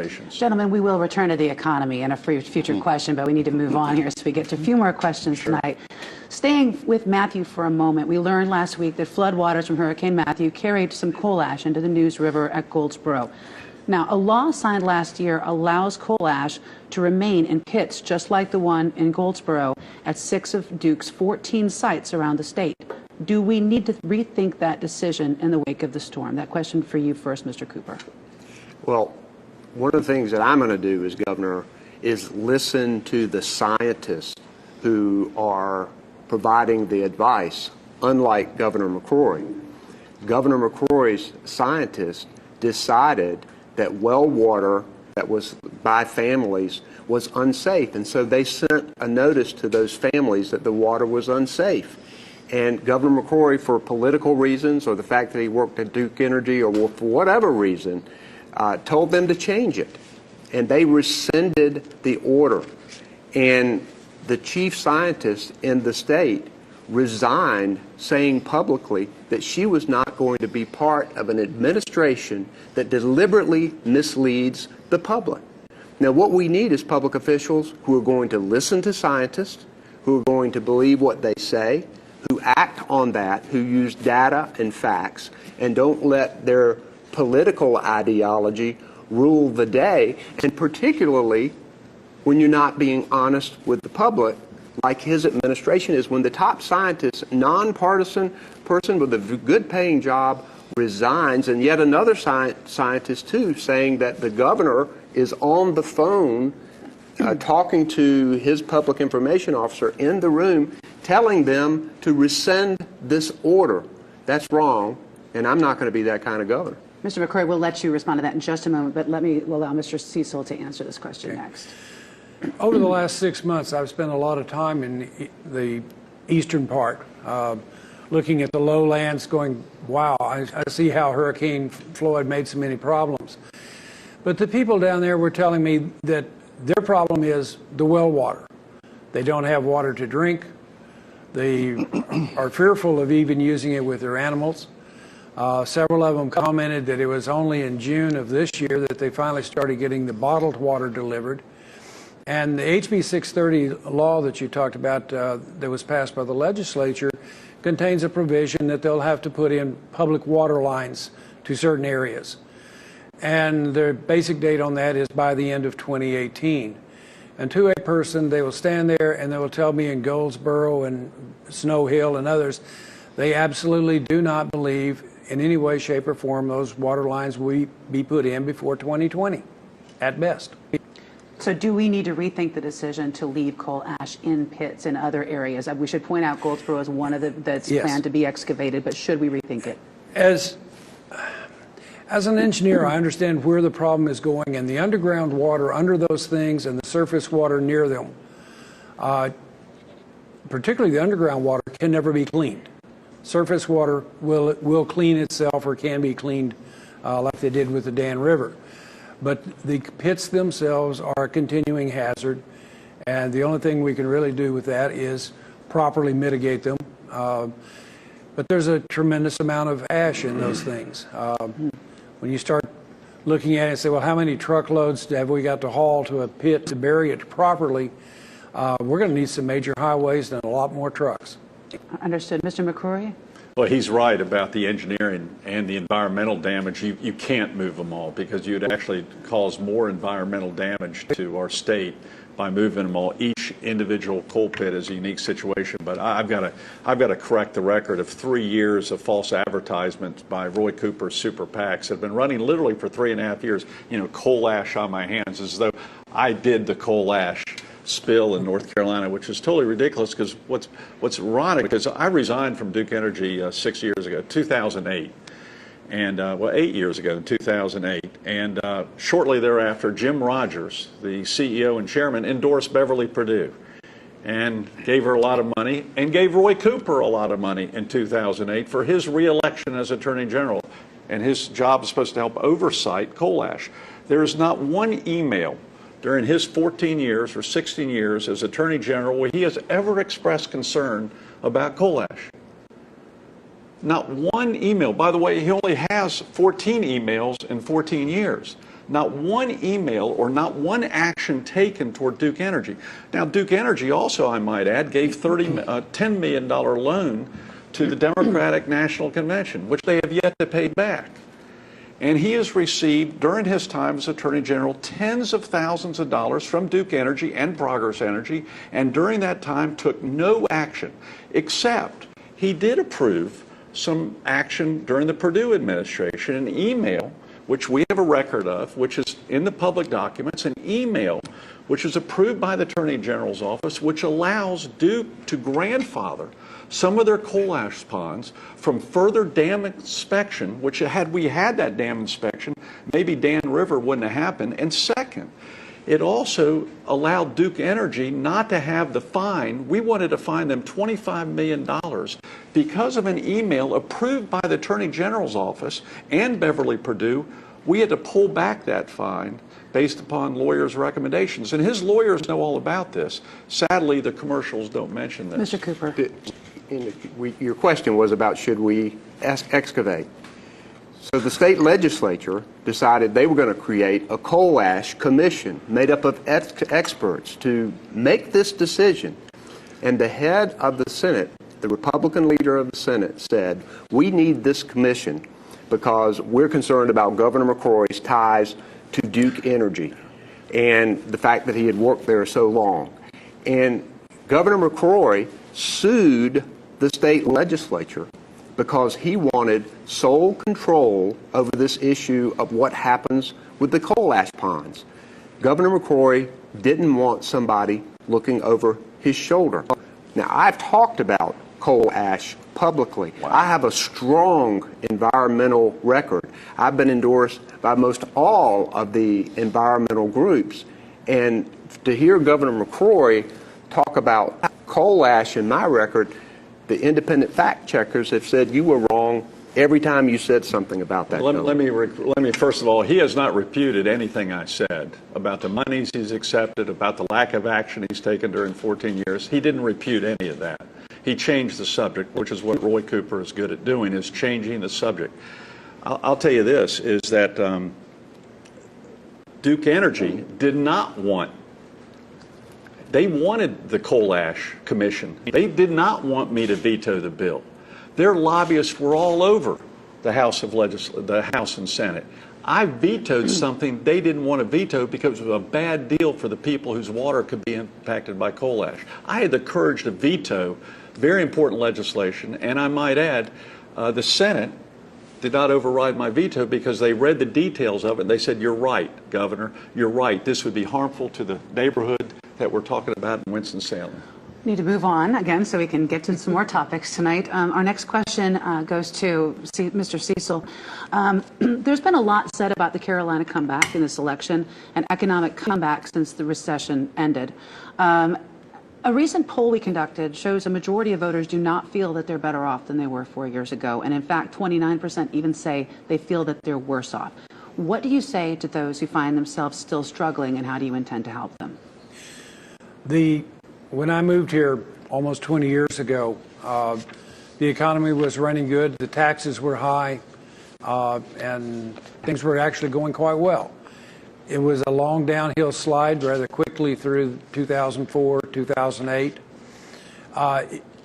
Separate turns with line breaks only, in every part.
Gentlemen, we will return to the economy in a future question, but we need to move on here so we get to a few more questions tonight. Staying with Matthew for a moment, we learned last week that floodwaters from Hurricane Matthew carried some coal ash into the News River at Goldsboro. Now, a law signed last year allows coal ash to remain in pits just like the one in Goldsboro at 6 of Duke's 14 sites around the state. Do we need to rethink that decision in the wake of the storm? That question for you first, Mr. Cooper.
Well, one of the things that I'm going to do as governor is listen to the scientists who are providing the advice, unlike Governor McCrory. Governor McCrory's scientists decided that well water that was by families was unsafe, and so they sent a notice to those families that the water was unsafe. And Governor McCrory, for political reasons or the fact that he worked at Duke Energy or for whatever reason, told them to change it. And they rescinded the order. And the chief scientist in the state resigned, saying publicly that she was not going to be part of an administration that deliberately misleads the public. Now, what we need is public officials who are going to listen to scientists, who are going to believe what they say, who act on that, who use data and facts, and don't let their political ideology rule the day, and particularly when you're not being honest with the public, like his administration is, when the top scientist, nonpartisan person with a good paying job, resigns, and yet another scientist too, saying that the governor is on the phone talking to his public information officer in the room, telling them to rescind this order. That's wrong, and I'm not going to be that kind of governor.
Mr. McCrory, we'll let you respond to that in just a moment, but we'll allow Mr. Cecil to answer this question next.
Over the last 6 months, I've spent a lot of time in the eastern part, looking at the lowlands, going, wow, I see how Hurricane Floyd made so many problems. But the people down there were telling me that their problem is the well water. They don't have water to drink. They are fearful of even using it with their animals. Several of them commented that it was only in June of this year that they finally started getting the bottled water delivered. And the HB 630 law that you talked about that was passed by the legislature contains a provision that they'll have to put in public water lines to certain areas. And the basic date on that is by the end of 2018. And to a person, they will stand there and they will tell me in Goldsboro and Snow Hill and others, they absolutely do not believe in any way, shape, or form those water lines will be put in before 2020, at best.
So do we need to rethink the decision to leave coal ash in pits in other areas? We should point out Goldsboro is one of that's planned to be excavated, but should we rethink it?
As an engineer, I understand where the problem is going, and the underground water under those things and the surface water near them, particularly the underground water, can never be cleaned. Surface water will clean itself or can be cleaned like they did with the Dan River. But the pits themselves are a continuing hazard, and the only thing we can really do with that is properly mitigate them. But there's a tremendous amount of ash in those things. When you start looking at it and say, well, how many truckloads have we got to haul to a pit to bury it properly, we're going to need some major highways and a lot more trucks.
Understood. Mr. McCrory?
Well, he's right about the engineering and the environmental damage. You can't move them all because you'd actually cause more environmental damage to our state by moving them all. Each individual coal pit is a unique situation, but I've got to correct the record of 3 years of false advertisements by Roy Cooper's super PACs that have been running literally for 3.5 years. You know, coal ash on my hands, as though I did the coal ash spill in North Carolina, which is totally ridiculous. Because what's ironic is I resigned from Duke Energy 6 years ago, 2008. And well, 8 years ago in 2008, and shortly thereafter, Jim Rogers, the CEO and chairman, endorsed Beverly Perdue and gave her a lot of money and gave Roy Cooper a lot of money in 2008 for his re-election as Attorney General, and his job is supposed to help oversight coal ash. There is not one email during his 14 years or 16 years as Attorney General where he has ever expressed concern about coal ash. Not one email. By the way, he only has 14 emails in 14 years. Not one email or not one action taken toward Duke Energy. Now, Duke Energy also, I might add, gave $10 million loan to the Democratic National Convention, which they have yet to pay back. And he has received, during his time as Attorney General, tens of thousands of dollars from Duke Energy and Progress Energy, and during that time took no action, except he did approve some action during the Perdue administration, an email, which we have a record of, which is in the public documents, an email which was approved by the Attorney General's office, which allows Duke to grandfather some of their coal ash ponds from further dam inspection, which had we had that dam inspection, maybe Dan River wouldn't have happened. And second, it also allowed Duke Energy not to have the fine. We wanted to fine them $25 million because of an email approved by the Attorney General's office and Beverly Perdue. We had to pull back that fine based upon lawyers' recommendations. And his lawyers know all about this. Sadly, the commercials don't mention this.
Mr. Cooper.
Your question was about should we excavate. So the state legislature decided they were going to create a coal ash commission made up of experts to make this decision. And the head of the Senate, the Republican leader of the Senate, said, we need this commission because we're concerned about Governor McCrory's ties to Duke Energy and the fact that he had worked there so long. And Governor McCrory sued the state legislature because he wanted sole control over this issue of what happens with the coal ash ponds. Governor McCrory didn't want somebody looking over his shoulder. Now, I've talked about coal ash publicly. Wow. I have a strong environmental record. I've been endorsed by most all of the environmental groups. And to hear Governor McCrory talk about coal ash in my record, the independent fact checkers have said you were wrong every time you said something about that.
Let me first of all, he has not refuted anything I said about the monies he's accepted, about the lack of action he's taken during 14 years. He didn't refute any of that. He changed the subject, which is what Roy Cooper is good at doing, is changing the subject. I'll tell you this, is that Duke Energy did not want, they wanted the coal ash commission. They did not want me to veto the bill. Their lobbyists were all over the House and Senate. I vetoed something they didn't want to veto because it was a bad deal for the people whose water could be impacted by coal ash. I had the courage to veto very important legislation, and I might add, the Senate did not override my veto because they read the details of it and they said, you're right, Governor, you're right. This would be harmful to the neighborhood that we're talking about in Winston-Salem.
Need to move on again so we can get to some more topics tonight. Our next question goes to Mr. Cecil. There's been a lot said about the Carolina comeback in this election and economic comeback since the recession ended. A recent poll we conducted shows a majority of voters do not feel that they're better off than they were 4 years ago. And in fact, 29% even say they feel that they're worse off. What do you say to those who find themselves still struggling, and how do you intend to help them?
When I moved here almost 20 years ago, the economy was running good, the taxes were high, and things were actually going quite well. It was a long downhill slide rather quickly through 2004, 2008,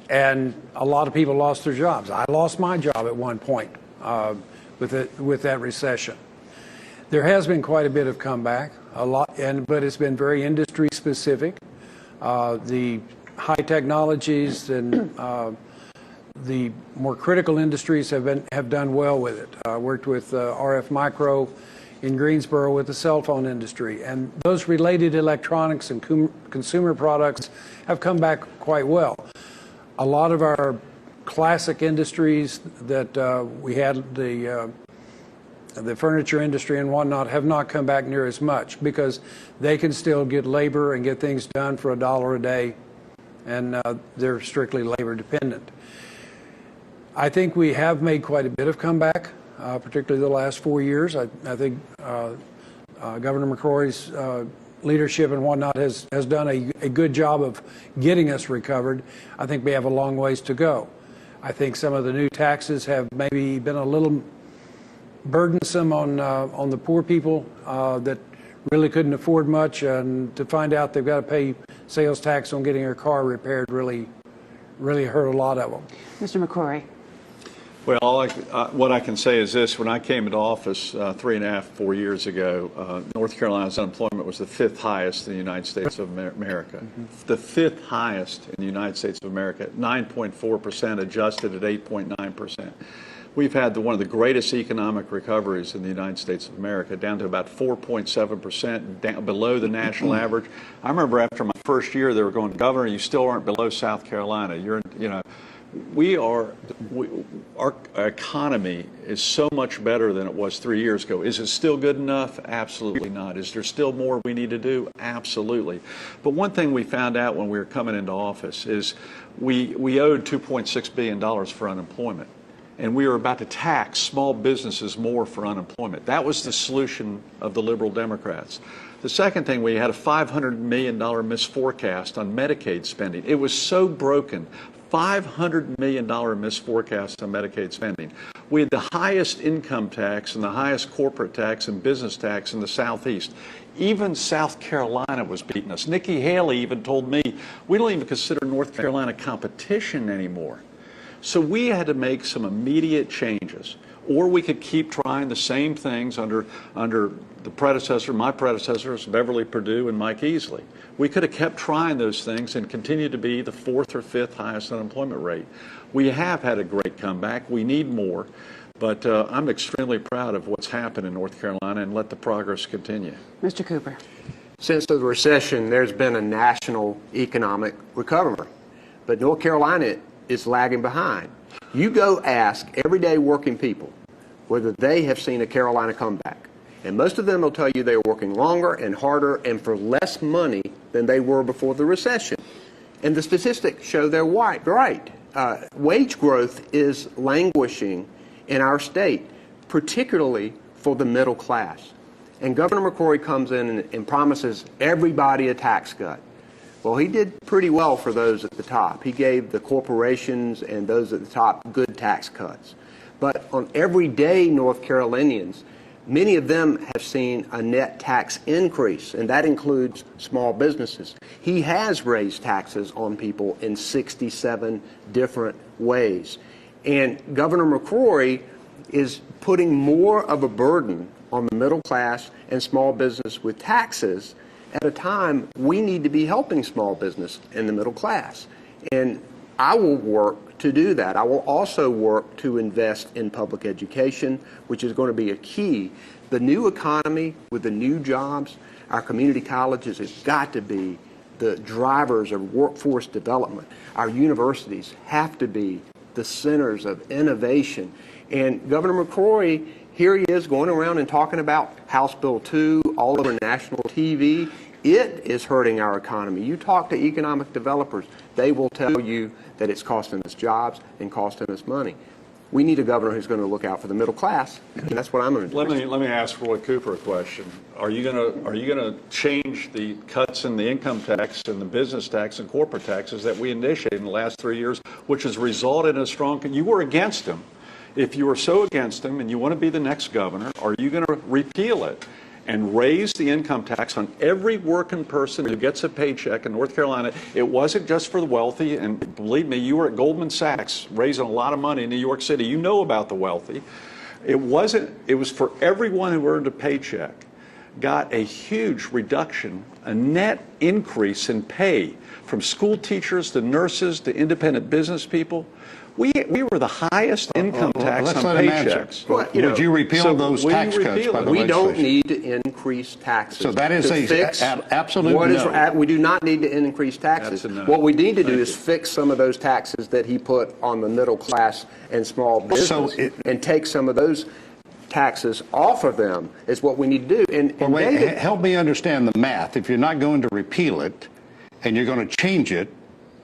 and a lot of people lost their jobs. I lost my job at one point with that recession. There has been quite a bit of comeback, but it's been very industry specific. The high technologies and the more critical industries have done well with it. I worked with RF Micro in Greensboro with the cell phone industry, and those related electronics and consumer products have come back quite well. A lot of our classic industries that we had, the furniture industry and whatnot, have not come back near as much because they can still get labor and get things done for $1 a day, and they're strictly labor dependent. I think we have made quite a bit of comeback, particularly the last 4 years. I think Governor McCrory's leadership and whatnot has done a good job of getting us recovered. I think we have a long ways to go. I think some of the new taxes have maybe been a little burdensome on the poor people that really couldn't afford much, and to find out they've got to pay sales tax on getting their car repaired really hurt a lot of them.
Mr. McCrory.
Well, what I can say is this. When I came into office 4 years ago, North Carolina's unemployment was the 5th highest in the United States of America. Mm-hmm. The 5th highest in the United States of America, 9.4%, adjusted at 8.9%. We've had one of the greatest economic recoveries in the United States of America, down to about 4.7%, down below the national average. I remember after my first year, they were going, Governor, you still aren't below South Carolina. Our economy is so much better than it was 3 years ago. Is it still good enough? Absolutely not. Is there still more we need to do? Absolutely. But one thing we found out when we were coming into office is we owed $2.6 billion for unemployment. And we were about to tax small businesses more for unemployment. That was the solution of the liberal Democrats. The second thing, we had a $500 million misforecast on Medicaid spending. It was so broken. $500 million misforecast on Medicaid spending. We had the highest income tax and the highest corporate tax and business tax in the Southeast. Even South Carolina was beating us. Nikki Haley even told me, we don't even consider North Carolina competition anymore. So we had to make some immediate changes, or we could keep trying the same things under my predecessors, Beverly Perdue and Mike Easley. We could have kept trying those things and continued to be the 4th or 5th highest unemployment rate. We have had a great comeback. We need more, but I'm extremely proud of what's happened in North Carolina, and let the progress continue.
Mr. Cooper.
Since the recession, there's been a national economic recovery, but North Carolina is lagging behind. You go ask everyday working people whether they have seen a Carolina comeback, and most of them will tell you they're working longer and harder and for less money than they were before the recession. And the statistics show they're right. Wage growth is languishing in our state, particularly for the middle class. And Governor McCrory comes in and promises everybody a tax cut. Well, he did pretty well for those at the top. He gave the corporations and those at the top good tax cuts. But on everyday North Carolinians, many of them have seen a net tax increase, and that includes small businesses. He has raised taxes on people in 67 different ways. And Governor McCrory is putting more of a burden on the middle class and small business with taxes at a time we need to be helping small business and the middle class. And I will work to do that. I will also work to invest in public education, which is going to be a key. The new economy with the new jobs, our community colleges have got to be the drivers of workforce development. Our universities have to be the centers of innovation. And Governor McCrory, here he is going around and talking about House Bill 2 all over national TV. It is hurting our economy. You talk to economic developers, they will tell you that it's costing us jobs and costing us money. We need a governor who's going to look out for the middle class, and that's what I'm going to do.
Let me ask Roy Cooper a question. Are you going to change the cuts in the income tax and the business tax and corporate taxes that we initiated in the last 3 years, which has resulted in a strong? You were against them. If you are so against them and you want to be the next governor, are you going to repeal it and raise the income tax on every working person who gets a paycheck in North Carolina? It wasn't just for the wealthy, and believe me, you were at Goldman Sachs raising a lot of money in New York City. You know about the wealthy. It was for everyone who earned a paycheck, got a huge reduction, a net increase in pay, from school teachers to nurses to independent business people. We were the highest income tax on paychecks.
Well,
would you repeal those tax cuts by the
We don't
legislation?
need to increase taxes.
So that is absolute no.
We do not need to increase taxes.
That's a no.
What we need to do is fix some of those taxes that he put on the middle class and small business, and take some of those taxes off of them is what we need to do. And
David, help me understand the math. If you're not going to repeal it and you're going to change it,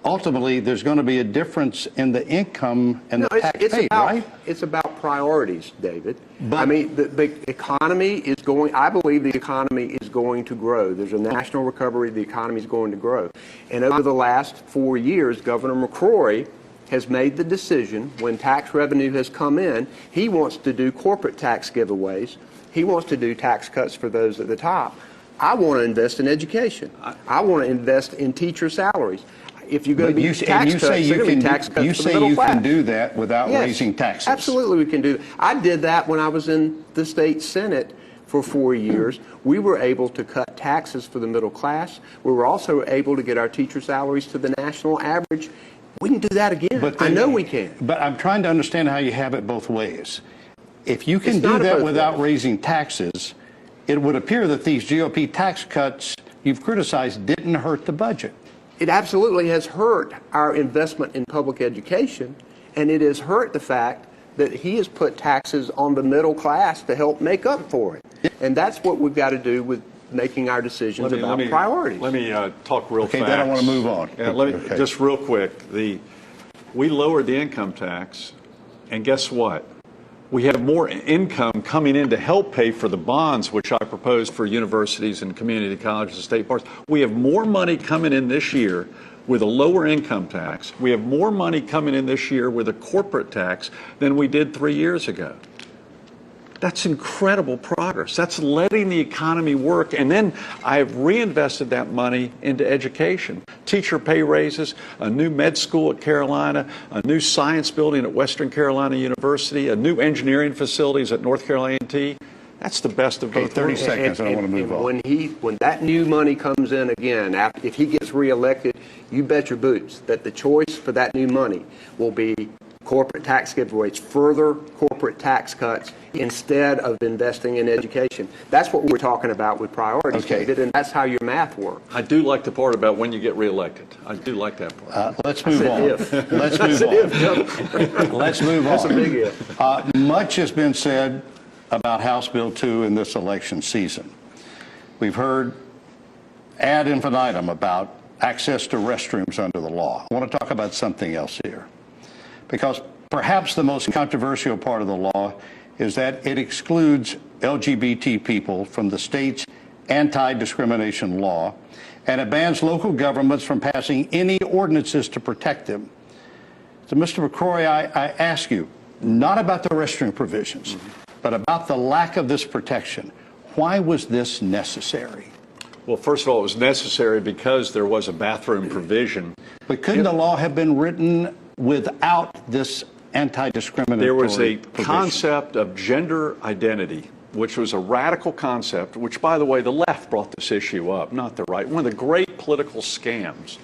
ultimately there's going to be a difference in the income and the tax paid, right?
It's about priorities, David. But I mean, the economy is going, I believe the economy is going to grow. There's a national recovery, the economy is going to grow. And over the last 4 years, Governor McCrory has made the decision, when tax revenue has come in, he wants to do corporate tax giveaways. He wants to do tax cuts for those at the top. I want to invest in education. I want to invest in teacher salaries. If you're going to be tax cuts, they're going to be tax cuts
you
for the
say
middle
you
class.
can do that without
Yes,
raising taxes.
absolutely, we can do that. I did that when I was in the state Senate for 4 years. We were able to cut taxes for the middle class. We were also able to get our teacher salaries to the national average. We can do that again.
But
I know we can.
But I'm trying to understand how you have it both ways. If you can
It's
do
not
that
both
without
ways.
raising taxes, it would appear that these GOP tax cuts you've criticized didn't hurt the budget.
It absolutely has hurt our investment in public education, and it has hurt the fact that he has put taxes on the middle class to help make up for it. And that's what we've got to do with making our decisions about priorities.
Let me talk real
Okay,
fast.
then I want to move on.
Yeah, let me,
Okay.
just real quick. We lowered the income tax, and guess what? We have more income coming in to help pay for the bonds, which I proposed for universities and community colleges and state parks. We have more money coming in this year with a lower income tax. We have more money coming in this year with a corporate tax than we did 3 years ago. That's incredible progress. That's letting the economy work. And then I have reinvested that money into education. Teacher pay raises, a new med school at Carolina, a new science building at Western Carolina University, a new engineering facilities at North Carolina A&T. That's the best of both
30
worlds.
seconds, and I want to move on.
When that new money comes in again, if he gets reelected, you bet your boots that the choice for that new money will be corporate tax giveaways, further corporate tax cuts, instead of investing in education. That's what we're talking about with priorities,
Okay.
David, and that's how your math works.
I do like the part about when you get reelected. I do like that part.
Let's move on.
If.
Let's move on. Let's move on.
That's a big if.
Much has been said about House Bill 2 in this election season. We've heard ad infinitum about access to restrooms under the law. I want to talk about something else here, because perhaps the most controversial part of the law is that it excludes LGBT people from the state's anti-discrimination law, and it bans local governments from passing any ordinances to protect them. So, Mr. McCrory, I ask you, not about the restroom provisions, but about the lack of this protection. Why was this necessary?
Well, first of all, it was necessary because there was a bathroom provision.
But couldn't the law have been written without this anti-discriminatory
There was a
provision?
concept of gender identity, which was a radical concept, which, by the way, the left brought this issue up, not the right. One of the great political scams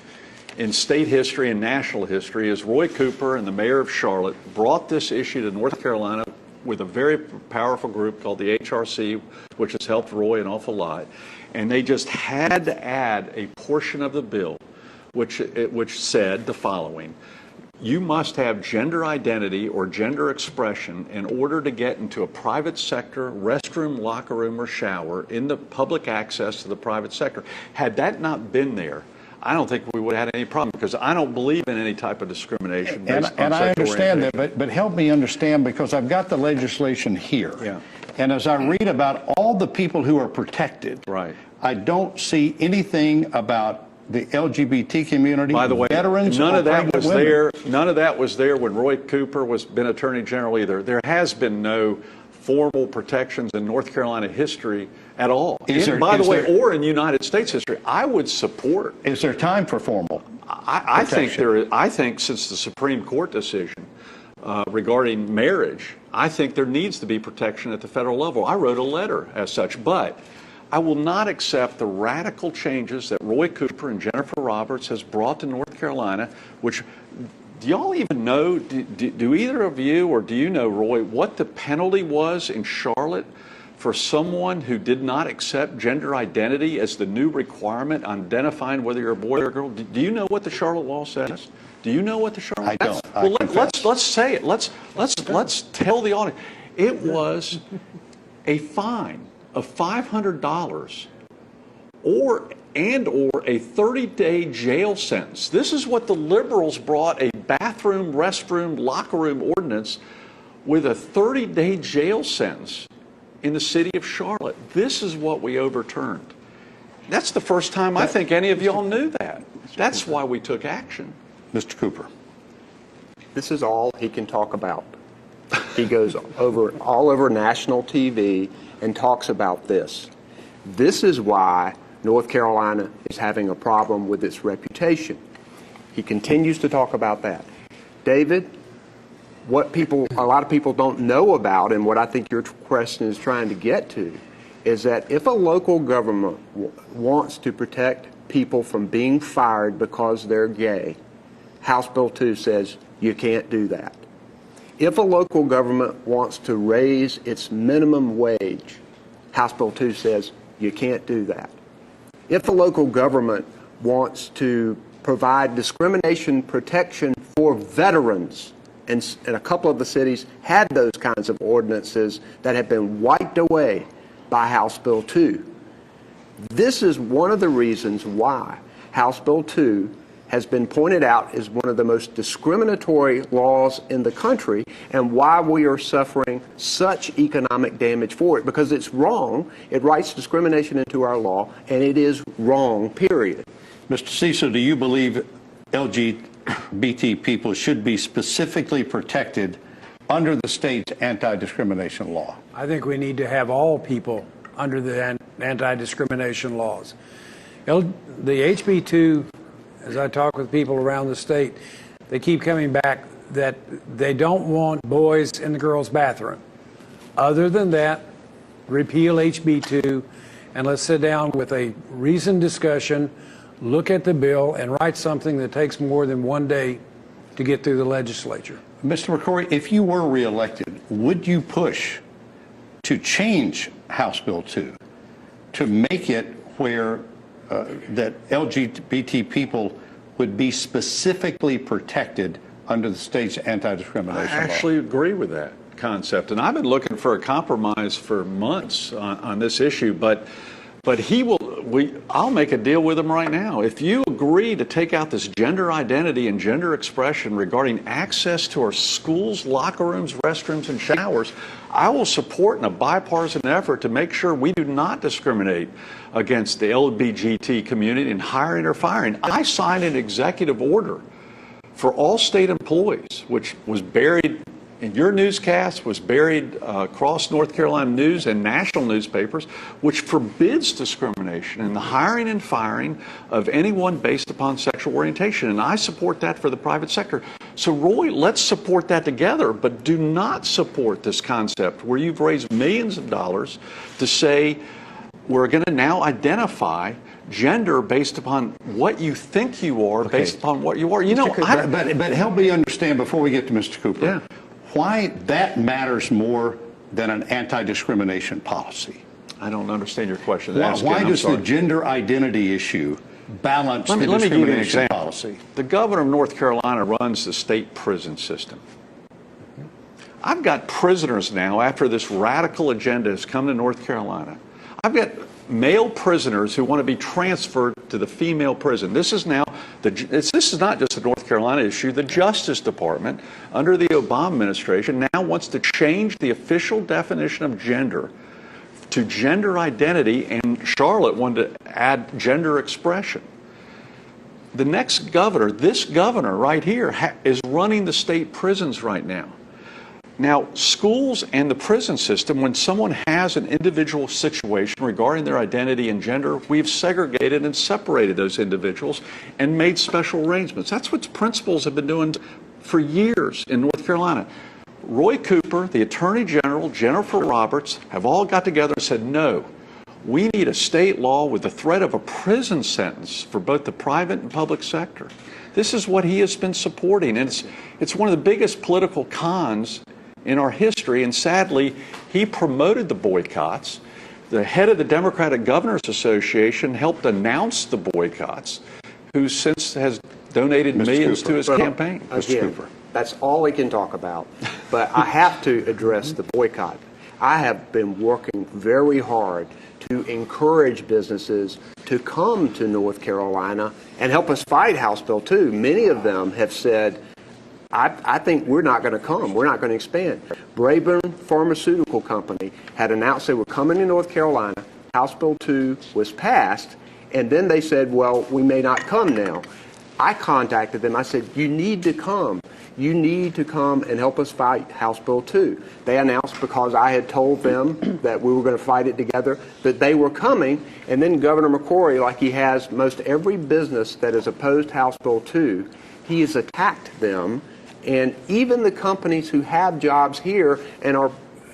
in state history and national history is Roy Cooper and the mayor of Charlotte brought this issue to North Carolina with a very powerful group called the HRC, which has helped Roy an awful lot. And they just had to add a portion of the bill which said the following: you must have gender identity or gender expression in order to get into a private sector restroom, locker room, or shower in the public access to the private sector. Had that not been there, I don't think we would have had any problem, because I don't believe in any type of discrimination based on
And I
sexual
understand
orientation.
that, but help me understand, because I've got the legislation here.
Yeah.
And as I read about all the people who are protected,
Right.
I don't see anything about the LGBT community,
By the way,
veterans,
none
or
of that
pregnant
was
women.
there. None of that was there when Roy Cooper was been Attorney General either. There has been no formal protections in North Carolina history at all. By the way, or in United States history. I would support.
Is there time for formal?
I think there is. I think since the Supreme Court decision regarding marriage, I think there needs to be protection at the federal level. I wrote a letter as such, but I will not accept the radical changes that Roy Cooper and Jennifer Roberts has brought to North Carolina, which, do y'all even know, do either of you, or do you know, Roy, what the penalty was in Charlotte for someone who did not accept gender identity as the new requirement on identifying whether you're a boy or a girl? Do you know what the Charlotte law says? Do you know what the Charlotte?
I don't.
Well, let's say it. Let's tell the audience. It was a fine of $500 or a 30-day jail sentence. This is what the liberals brought: a bathroom, restroom, locker room ordinance with a 30-day jail sentence in the city of Charlotte. This is what we overturned. That's the first time I think any of y'all knew that. That's why we took action.
Mr. Cooper.
This is all he can talk about. He goes all over national TV and talks about this. This is why North Carolina is having a problem with its reputation. He continues to talk about that. David, what a lot of people don't know about, and what I think your question is trying to get to, is that if a local government wants to protect people from being fired because they're gay, House Bill 2 says you can't do that. If a local government wants to raise its minimum wage, House Bill 2 says you can't do that. If a local government wants to provide discrimination protection for veterans, and a couple of the cities had those kinds of ordinances that have been wiped away by House Bill 2. This is one of the reasons why House Bill 2 has been pointed out as one of the most discriminatory laws in the country, and why we are suffering such economic damage for it, because it's wrong. It writes discrimination into our law, and it is wrong, period.
Mr. Cecil, do you believe LGBT people should be specifically protected under the state's anti-discrimination law?
I think we need to have all people under the anti-discrimination laws. The HB2, as I talk with people around the state, they keep coming back that they don't want boys in the girls' bathroom. Other than that, repeal HB2, and let's sit down with a reasoned discussion, look at the bill, and write something that takes more than one day to get through the legislature.
Mr. McCrory, if you were reelected, would you push to change House Bill 2 to make it where that LGBT people would be specifically protected under the state's anti-discrimination law?
I actually agree with that concept, and I've been looking for a compromise for months on this issue, but I'll make a deal with him right now. If you agree to take out this gender identity and gender expression regarding access to our schools, locker rooms, restrooms, and showers, I will support in a bipartisan effort to make sure we do not discriminate against the LGBT community in hiring or firing. I signed an executive order for all state employees, which was buried in your newscast, was buried across North Carolina news and national newspapers, which forbids discrimination in the hiring and firing of anyone based upon sexual orientation. And I support that for the private sector. So, Roy, let's support that together, but do not support this concept where you've raised millions of dollars to say we're going to now identify gender based upon what you think you are, based upon what you are. You know,
but help me understand before we get to Mr. Cooper.
Yeah.
Why that matters more than an anti-discrimination policy?
I don't understand your question.
Why does the gender identity issue balance the discrimination policy?
The governor of North Carolina runs the state prison system. I've got prisoners now, after this radical agenda has come to North Carolina. I've got male prisoners who want to be transferred to the female prison. This is now this is not just a North Carolina issue. The Justice Department, under the Obama administration, now wants to change the official definition of gender to gender identity, and Charlotte wanted to add gender expression. The next governor, this governor right here, is running the state prisons right now. Now, schools and the prison system, when someone has an individual situation regarding their identity and gender, we've segregated and separated those individuals and made special arrangements. That's what principals have been doing for years in North Carolina. Roy Cooper, the Attorney General, Jennifer Roberts, have all got together and said, no, we need a state law with the threat of a prison sentence for both the private and public sector. This is what he has been supporting, and it's one of the biggest political cons in our history, and sadly, he promoted the boycotts. The head of the Democratic Governors Association helped announce the boycotts, who since has donated millions to his campaign.
Again, that's all he can talk about. But I have to address the boycott. I have been working very hard to encourage businesses to come to North Carolina and help us fight House Bill 2. Many of them have said, I think we're not going to come. We're not going to expand. Braeburn Pharmaceutical Company had announced they were coming to North Carolina. House Bill 2 was passed, and then they said, well, we may not come now. I contacted them. I said, you need to come. You need to come and help us fight House Bill 2. They announced, because I had told them that we were going to fight it together, that they were coming. And then Governor McCrory, like he has most every business that has opposed House Bill 2, he has attacked them. And even the companies who have jobs here and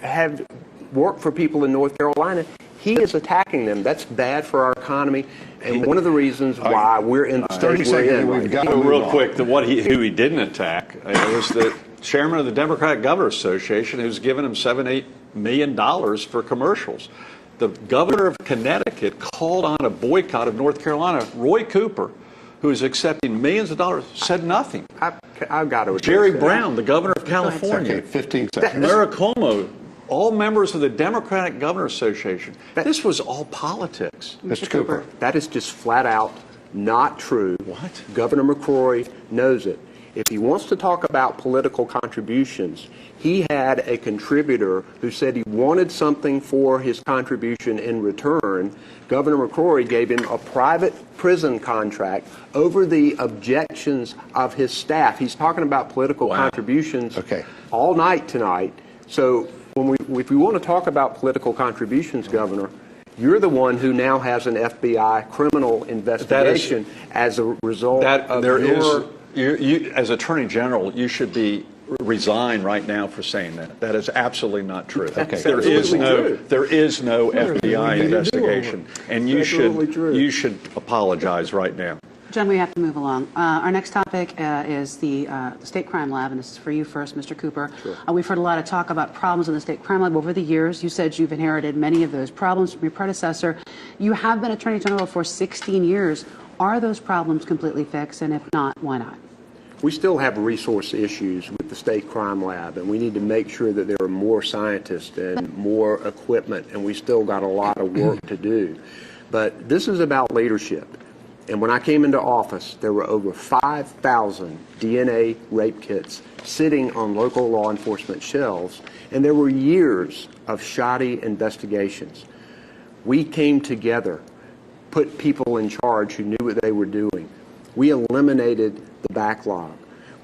have worked for people in North Carolina, he is attacking them. That's bad for our economy, and one of the reasons why we're in the state we're in.
We've got to
Real quick, who he didn't attack was the chairman of the Democratic Governors Association, who's given him $7-8 million for commercials. The governor of Connecticut called on a boycott of North Carolina. Roy Cooper, who is accepting millions of dollars, said nothing.
I've got to
Jerry Brown, the governor of California.
Okay, 15 seconds.
Mayor Cuomo, all members of the Democratic Governors Association. This was all politics.
Mr. Cooper.
That is just flat out not true.
What?
Governor McCrory knows it. If he wants to talk about political contributions, he had a contributor who said he wanted something for his contribution in return. Governor McCrory gave him a private prison contract over the objections of his staff. He's talking about political contributions all night tonight. So if we want to talk about political contributions, Governor, you're the one who now has an FBI criminal investigation as a result of
you, as Attorney General, you should be resign right now for saying that. That is absolutely not true. There is no FBI investigation, and you should apologize right now.
John, we have to move along. Our next topic is the State Crime Lab, and this is for you first, Mr. Cooper. Sure. We've heard a lot of talk about problems in the State Crime Lab over the years. You said you've inherited many of those problems from your predecessor. You have been Attorney General for 16 years. Are those problems completely fixed, and if not, why not?
We still have resource issues with the State Crime Lab, and we need to make sure that there are more scientists and more equipment, and we still got a lot of work to do. But this is about leadership. And when I came into office, there were over 5,000 DNA rape kits sitting on local law enforcement shelves, and there were years of shoddy investigations. We came together, put people in charge who knew what they were doing. We eliminated the backlog.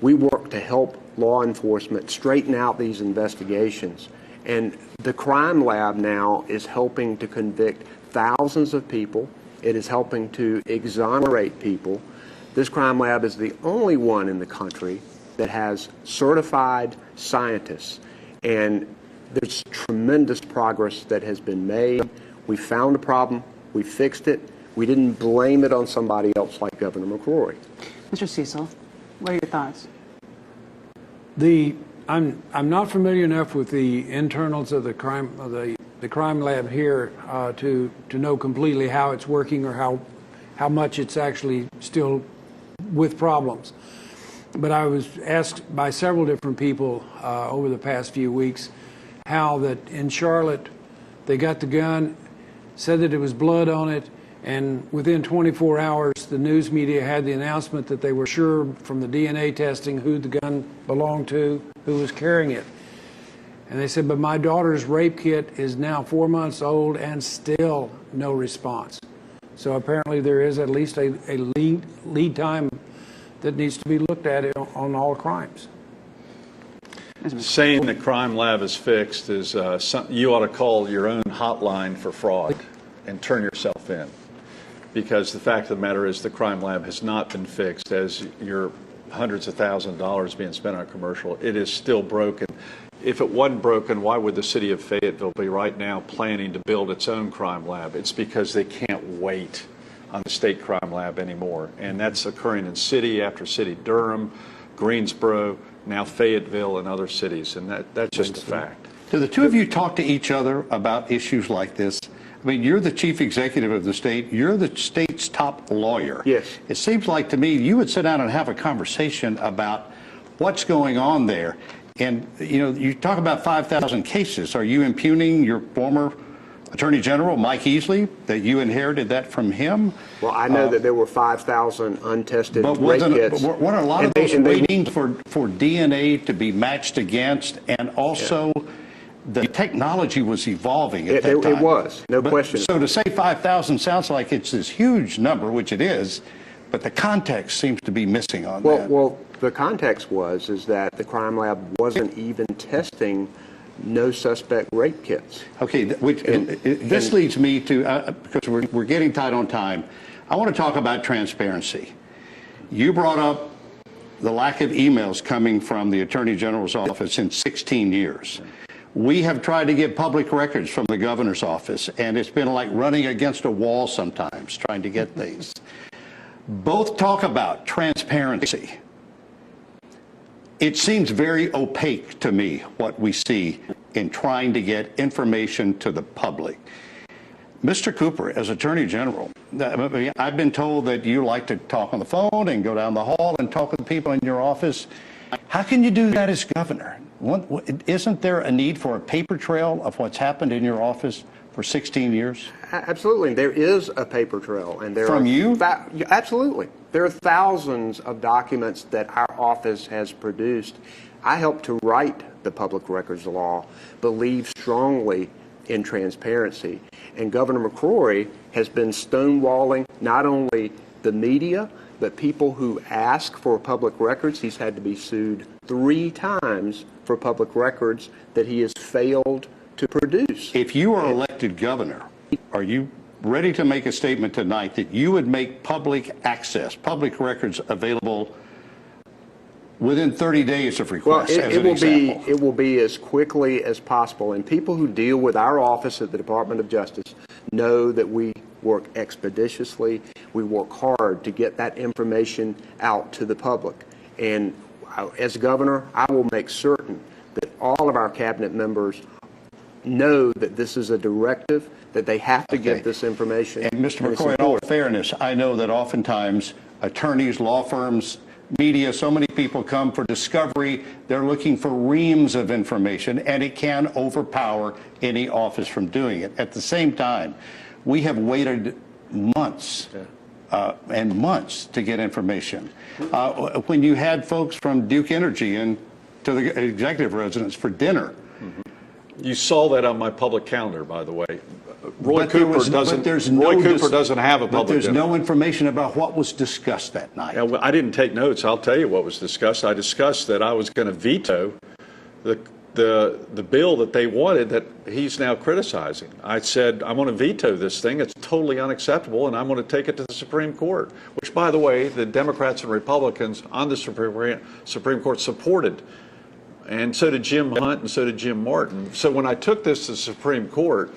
We worked to help law enforcement straighten out these investigations. And the crime lab now is helping to convict thousands of people. It is helping to exonerate people. This crime lab is the only one in the country that has certified scientists. And there's tremendous progress that has been made. We found a problem. We fixed it. We didn't blame it on somebody else like Governor McCrory.
Mr. Cecil, what are your thoughts?
I'm not familiar enough with the internals of the crime lab here to know completely how it's working or how much it's actually still with problems. But I was asked by several different people over the past few weeks how that in Charlotte they got the gun, said that it was blood on it, and within 24 hours the news media had the announcement that they were sure from the DNA testing who the gun belonged to, who was carrying it. And they said, but my daughter's rape kit is now 4 months old and still no response. So apparently there is at least a lead time that needs to be looked at on all crimes.
Saying the crime lab is fixed is you ought to call your own hotline for fraud and turn yourself in. Because the fact of the matter is the crime lab has not been fixed as your hundreds of thousands of dollars being spent on a commercial. It is still broken. If it wasn't broken, why would the city of Fayetteville be right now planning to build its own crime lab? It's because they can't wait on the state crime lab anymore. And that's occurring in city after city, Durham, Greensboro, now Fayetteville and other cities. And that's just a fact.
Do the two of you talk to each other about issues like this? I mean, you're the chief executive of the state. You're the state's top lawyer.
Yes.
It seems like to me you would sit down and have a conversation about what's going on there. And, you know, you talk about 5,000 cases. Are you impugning your former Attorney General, Mike Easley, that you inherited that from him?
Well, I know that there were 5,000 untested rape kits.
But weren't a lot of those waiting for DNA to be matched against, and also the technology was evolving at that time?
It was, no question.
So to say 5,000 sounds like it's this huge number, which it is, but the context seems to be missing on
Well,
that.
well, the context is that the crime lab wasn't even testing no suspect rape kits.
Okay, this leads me to, because we're getting tight on time, I want to talk about transparency. You brought up the lack of emails coming from the Attorney General's office in 16 years. We have tried to get public records from the governor's office, and it's been like running against a wall sometimes trying to get things. Both talk about transparency. It seems very opaque to me what we see in trying to get information to the public. Mr. Cooper, as Attorney General, I've been told that you like to talk on the phone and go down the hall and talk with people in your office. How can you do that as governor? Isn't there a need for a paper trail of what's happened in your office for 16 years?
Absolutely. There is a paper trail. And there
From you?
Absolutely. There are thousands of documents that our office has produced. I helped to write the public records law, believe strongly in transparency. And Governor McCrory has been stonewalling not only the media, but people who ask for public records. He's had to be sued 3 times for public records that he has failed to produce.
If you are elected governor, are you ready to make a statement tonight that you would make public access, public records available within 30 days of request?
Well, it will be as quickly as possible. And people who deal with our office at the Department of Justice know that we work expeditiously. We work hard to get that information out to the public. And as governor, I will make certain that all of our cabinet members know that this is a directive, that they have to get this information.
And Mr. McCrory, in all fairness, I know that oftentimes attorneys, law firms, media, so many people come for discovery. They're looking for reams of information, and it can overpower any office from doing it. At the same time, we have waited months and months to get information. When you had folks from Duke Energy in to the executive residence for dinner.
You saw that on my public calendar, by the way. Roy
But
Cooper doesn't have a public
But there's
dinner.
no information about what was discussed that night.
Yeah, well, I didn't take notes. I'll tell you what was discussed. I discussed that I was going to veto the bill that they wanted that he's now criticizing. I said, I'm going to veto this thing. It's totally unacceptable, and I'm going to take it to the Supreme Court, which, by the way, the Democrats and Republicans on the Supreme Court supported. And so did Jim Hunt, and so did Jim Martin. So when I took this to the Supreme Court,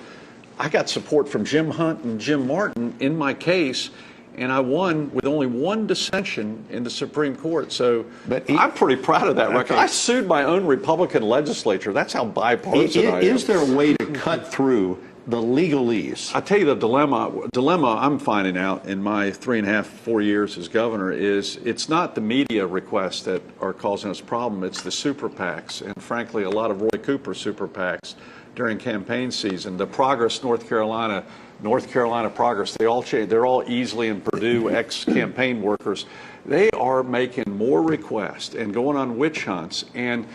I got support from Jim Hunt and Jim Martin in my case, and I won with only one dissension in the Supreme Court. So I'm pretty proud of that record. I sued my own Republican legislature. That's how bipartisan I am.
Is there a way to cut through the legalese?
I tell you, the dilemma I'm finding out in my 3.5, 4 years as governor is it's not the media requests that are causing us a problem. It's the super PACs, and frankly, a lot of Roy Cooper super PACs during campaign season. The Progress North Carolina Progress, they all change. They're all Easley and Purdue ex-campaign workers. They are making more requests and going on witch hunts, and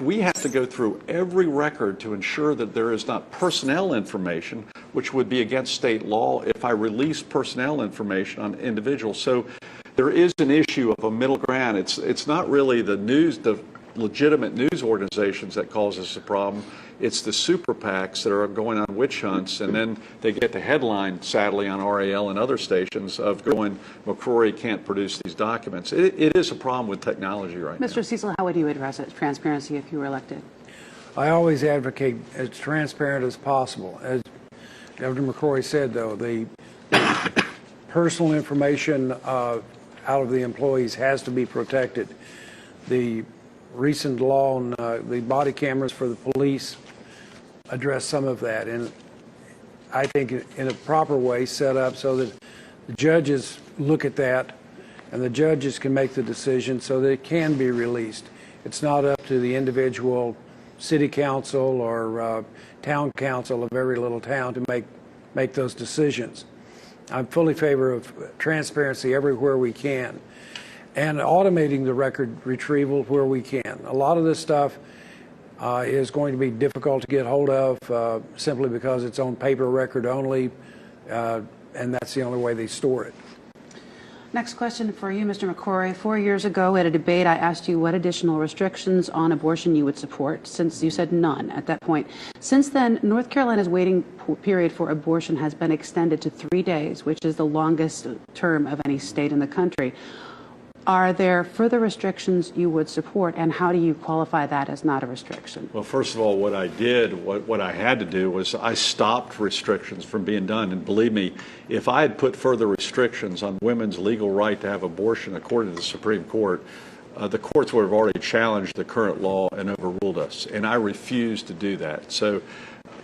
we have to go through every record to ensure that there is not personnel information, which would be against state law if I release personnel information on individuals. So there is an issue of a middle ground. It's not really the legitimate news organizations that cause us a problem. It's the super PACs that are going on witch hunts, and then they get the headline, sadly, on RAL and other stations of going, McCrory can't produce these documents. It is a problem with technology right now.
Mr. Cecil, how would you address it, transparency, if you were elected?
I always advocate as transparent as possible. As Governor McCrory said, though, the personal information out of the employees has to be protected. The recent law on the body cameras for the police address some of that, and I think in a proper way set up so that the judges look at that and the judges can make the decision so that it can be released. It's not up to the individual city council or town council of every little town to make those decisions. I'm fully in favor of transparency everywhere we can, and automating the record retrieval where we can. A lot of this stuff is going to be difficult to get hold of simply because it's on paper record only, and that's the only way they store it.
Next question for you, Mr. McCrory. 4 years ago at a debate, I asked you what additional restrictions on abortion you would support, since you said none at that point. Since then, North Carolina's waiting period for abortion has been extended to 3 days, which is the longest term of any state in the country. Are there further restrictions you would support, and how do you qualify that as not a restriction?
Well, first of all, what I did, what I had to do was I stopped restrictions from being done. And believe me, if I had put further restrictions on women's legal right to have abortion according to the Supreme Court, the courts would have already challenged the current law and overruled us. And I refused to do that. So,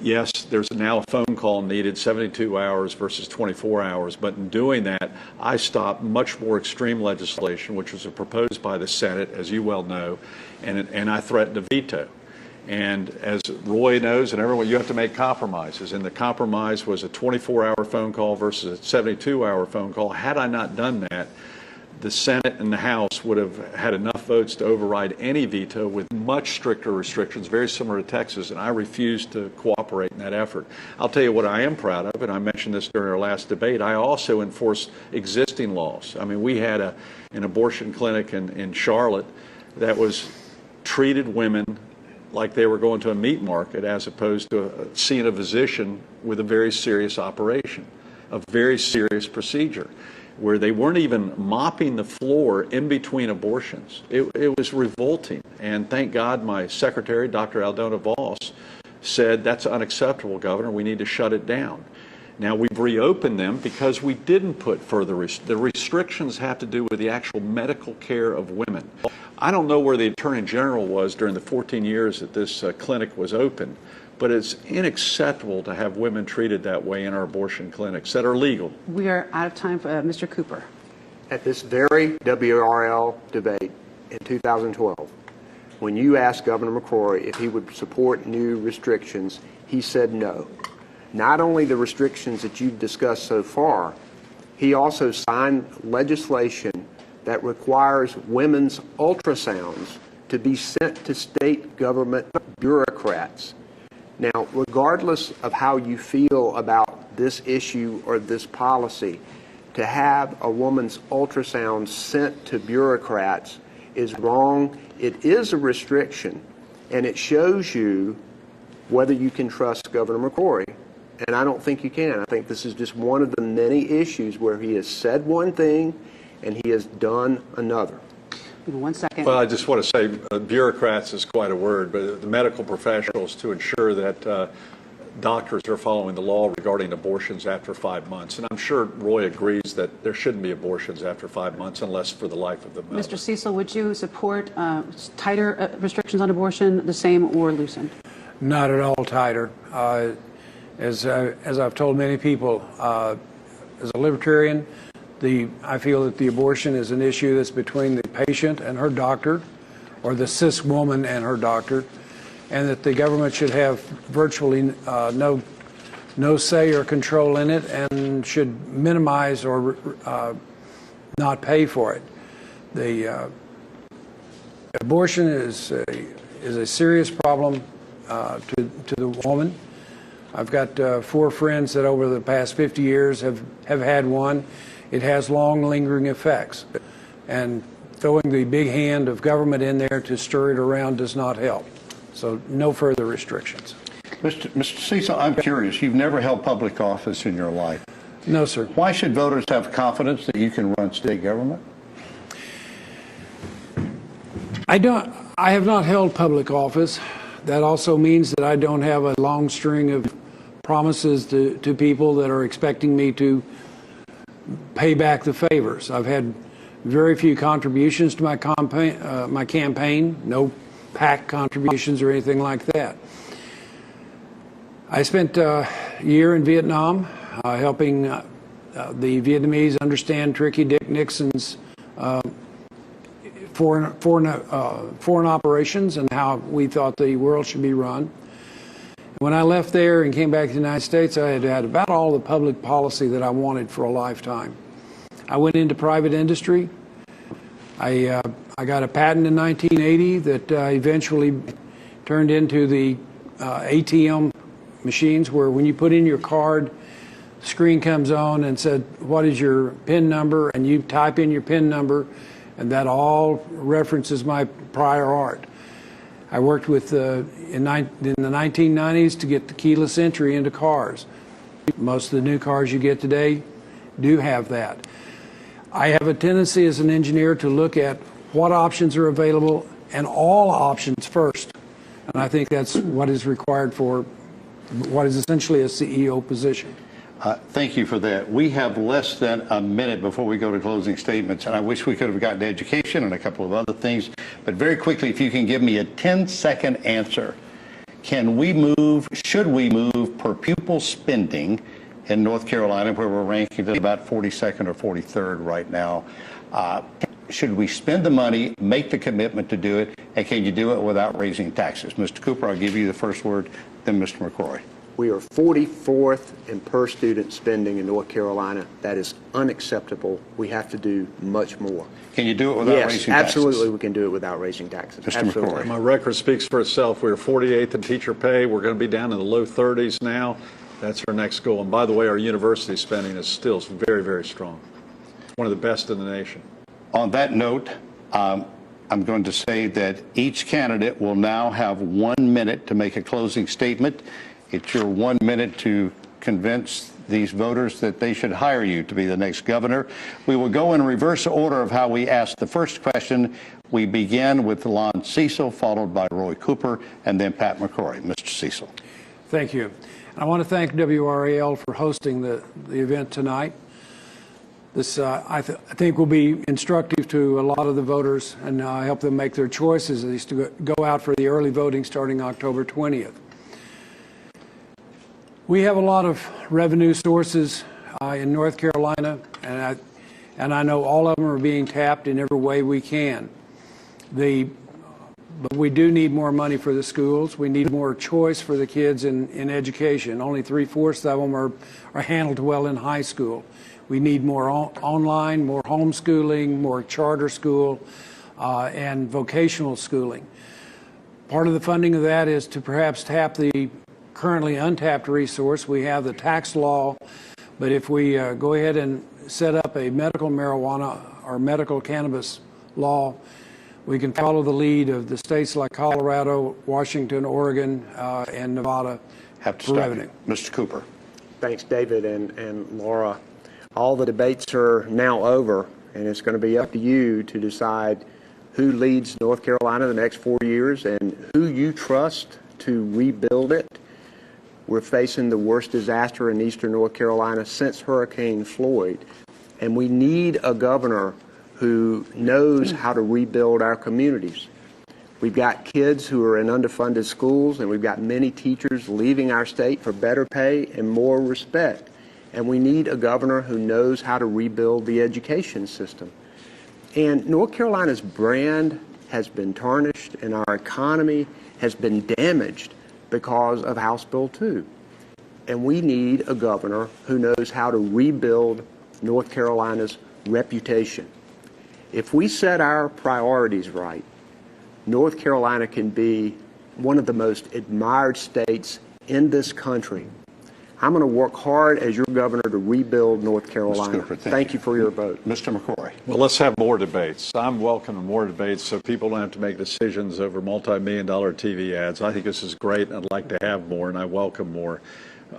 yes, there's now a phone call needed, 72 hours versus 24 hours. But in doing that, I stopped much more extreme legislation, which was proposed by the Senate, as you well know, and I threatened a veto. And as Roy knows and everyone, you have to make compromises. And the compromise was a 24-hour phone call versus a 72-hour phone call. Had I not done that, the Senate and the House would have had enough votes to override any veto with much stricter restrictions, very similar to Texas, and I refused to cooperate in that effort. I'll tell you what I am proud of, and I mentioned this during our last debate. I also enforced existing laws. I mean, we had an abortion clinic in Charlotte that was treated women like they were going to a meat market as opposed to seeing a physician with a very serious operation, a very serious procedure, where they weren't even mopping the floor in between abortions. It was revolting. And thank God my secretary, Dr. Aldona Voss, said, that's unacceptable, Governor. We need to shut it down. Now, we've reopened them because we didn't put further the restrictions have to do with the actual medical care of women. I don't know where the Attorney General was during the 14 years that this clinic was open, but it's unacceptable to have women treated that way in our abortion clinics that are legal.
We are out of time for Mr. Cooper.
At this very WRL debate in 2012, when you asked Governor McCrory if he would support new restrictions, he said no. Not only the restrictions that you've discussed so far, he also signed legislation that requires women's ultrasounds to be sent to state government bureaucrats. Now, regardless of how you feel about this issue or this policy, to have a woman's ultrasound sent to bureaucrats is wrong. It is a restriction, and it shows you whether you can trust Governor McCrory. And I don't think you can. I think this is just one of the many issues where he has said one thing and he has done another.
1 second.
Well, I just want to say bureaucrats is quite a word, but the medical professionals to ensure that doctors are following the law regarding abortions after 5 months. And I'm sure Roy agrees that there shouldn't be abortions after 5 months unless for the life of the mother.
Mr. Cecil, would you support tighter restrictions on abortion, the same or loosened?
Not at all tighter. As I've told many people, as a libertarian, I feel that the abortion is an issue that's between the patient and her doctor, or the cis woman and her doctor, and that the government should have virtually no say or control in it, and should minimize or not pay for it. The abortion is a serious problem to the woman. I've got 4 friends that over the past 50 years have had one. It has long lingering effects, and throwing the big hand of government in there to stir it around does not help. So no further restrictions.
Mr. Cecil, I'm curious. You've never held public office in your life.
No, sir.
Why should voters have confidence that you can run state government?
I have not held public office. That also means that I don't have a long string of promises to people that are expecting me to pay back the favors. I've had very few contributions to my campaign, no PAC contributions or anything like that. I spent a year in Vietnam helping the Vietnamese understand Tricky Dick Nixon's foreign operations and how we thought the world should be run. When I left there and came back to the United States, I had about all the public policy that I wanted for a lifetime. I went into private industry. I got a patent in 1980 that eventually turned into the ATM machines, where when you put in your card, screen comes on and said, what is your PIN number? And you type in your PIN number, and that all references my prior art. I worked with in the 1990s to get the keyless entry into cars. Most of the new cars you get today do have that. I have a tendency as an engineer to look at what options are available and all options first. And I think that's what is required for what is essentially a CEO position.
Thank you for that. We have less than a minute before we go to closing statements, and I wish we could have gotten to education and a couple of other things. But very quickly, if you can give me a 10-second answer. Can we move, should we move per pupil spending in North Carolina, where we're ranking at about 42nd or 43rd right now? Should we spend the money, make the commitment to do it, and can you do it without raising taxes? Mr. Cooper, I'll give you the first word, then Mr. McCrory.
We are 44th in per student spending in North Carolina. That is unacceptable. We have to do much more.
Can you do it without
Yes,
raising taxes?
absolutely we can do it without raising taxes.
Mr.
Absolutely.
McCrory.
My record speaks for itself. We're 48th in teacher pay. We're going to be down in the low 30s now. That's our next goal. And by the way, our university spending is still very, very strong. One of the best in the nation.
On that note, I'm going to say that each candidate will now have 1 minute to make a closing statement. It's your 1 minute to convince these voters that they should hire you to be the next governor. We will go in reverse order of how we asked the first question. We begin with Lon Cecil, followed by Roy Cooper, and then Pat McCrory. Mr. Cecil.
Thank you. I want to thank WRAL for hosting the event tonight. This, I think, will be instructive to a lot of the voters and help them make their choices, at least to go out for the early voting starting October 20th. We have a lot of revenue sources in North Carolina, and I know all of them are being tapped in every way we can. But we do need more money for the schools. We need more choice for the kids in education. Only 3/4 of them are handled well in high school. We need more online, more homeschooling, more charter school, and vocational schooling. Part of the funding of that is to perhaps tap the currently untapped resource. We have the tax law, but if we go ahead and set up a medical marijuana or medical cannabis law, we can follow the lead of the states like Colorado, Washington, Oregon, and Nevada for revenue.
Mr. Cooper.
Thanks, David and Laura. All the debates are now over, and it's going to be up to you to decide who leads North Carolina the next 4 years and who you trust to rebuild it. We're facing the worst disaster in eastern North Carolina since Hurricane Floyd, and we need a governor who knows how to rebuild our communities. We've got kids who are in underfunded schools, and we've got many teachers leaving our state for better pay and more respect. And we need a governor who knows how to rebuild the education system. And North Carolina's brand has been tarnished, and our economy has been damaged because of House Bill 2. And we need a governor who knows how to rebuild North Carolina's reputation. If we set our priorities right, North Carolina can be one of the most admired states in this country. I'm going to work hard as your governor to rebuild North Carolina.
Cooper,
thank you for your vote.
Mr. McCrory.
Well, let's have more debates. I'm welcoming more debates so people don't have to make decisions over multi-million-dollar TV ads. I think this is great, and I'd like to have more, and I welcome more.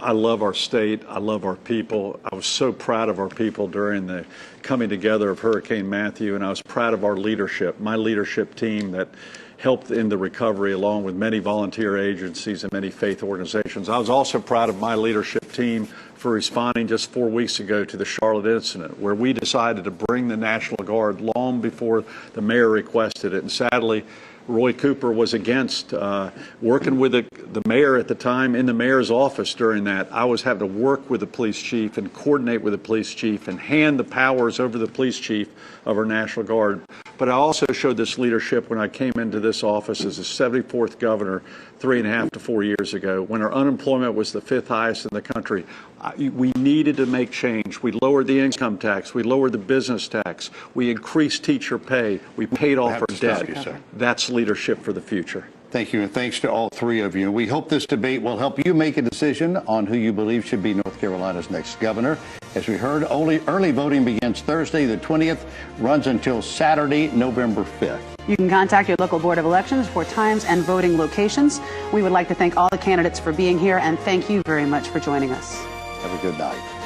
I love our state. I love our people. I was so proud of our people during the coming together of Hurricane Matthew, and I was proud of our leadership, my leadership team that helped in the recovery along with many volunteer agencies and many faith organizations. I was also proud of my leadership team for responding just 4 weeks ago to the Charlotte incident, where we decided to bring the National Guard long before the mayor requested it. And sadly, Roy Cooper was against working with the mayor at the time in the mayor's office during that. I was having to work with the police chief and coordinate with the police chief and hand the powers over the police chief of our National Guard. But I also showed this leadership when I came into this office as the 74th governor 3.5 to 4 years ago, when our unemployment was the 5th highest in the country. We needed to make change. We lowered the income tax. We lowered the business tax. We increased teacher pay. We paid off our debt. That's leadership for the future.
Thank you, and thanks to all three of you. We hope this debate will help you make a decision on who you believe should be North Carolina's next governor. As we heard, early voting begins Thursday the 20th, runs until Saturday, November 5th.
You can contact your local Board of Elections for times and voting locations. We would like to thank all the candidates for being here, and thank you very much for joining us.
Have a good night.